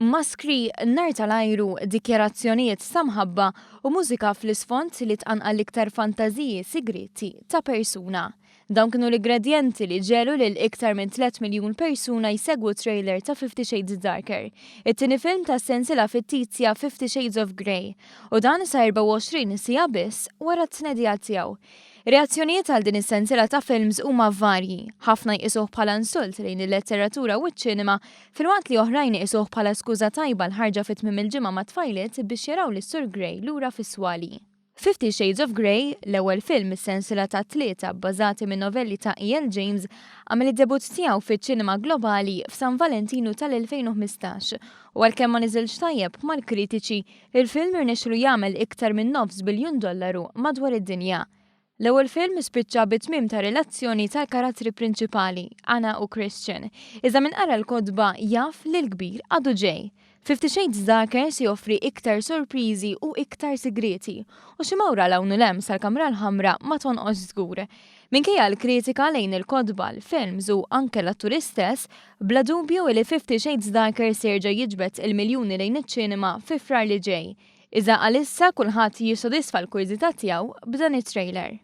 Maskri, nar tal-ajru, dikjarazzjonijiet samħabba u mużika fl-isfond li tqanqal l-iktar fantaziji sigreti ta' persuna. Dawn kienu l-ingredjenti li ġelu lil iktar minn 3 miljun persuna jsegwu trailer ta' 50 Shades Darker, it-tieni film ta' sensiela fittizja 50 Shades of Grey, u dan sa 24 sija biss wara t-tnedija tiegħu. Reazzjonijiet għal din is-sensiela ta' films huma varji, ħafna jqisuh bħala insult lejn il-letteratura u ċ-ċinema, filwaqt li oħrajn jqisuh bħala skuża tajba l-ħarġa fit-tmiem il-ġimgħa ma' tfajliet biex jaraw lis Sur Grey lura fis-swali. 50 Shades of Grey, l-ewwel film is-sensiela ta' tlieta bbażati minn novelli ta' E.L. James, għamel id-debut tiegħu fiċ-ċinema globali f'San Valentinu tal-2015 u għalkemm ma niżilx tajjeb mal-kritiċi, il-film irnexxielu jagħmel iktar minn $9 biljun madwar id-dinja. L-ewwel film spiċċa bit-tmiem ta' relazzjoni tal-karattri prinċipali, Anna u Christian, iżda min qara l-kotba jaf li l-kbir għadu ġej. 50 Shades Darker se joffri iktar sorpriżi u iktar sigreti, u xi mawra lawnu lemm sal-kamra l-ħamra ma tonqos żgur. Minkejja l-kritika lejn il-kotba l-films u anke l-atturi stess, bla dubju li 50 Shades Darker se jerġa' jiġbed il-miljuni lejn iċ-ċinema fi frar li ġej. Iżda għalissa kulħadd jissodisfa l-kurżità tiegħu b'dan it-trailer.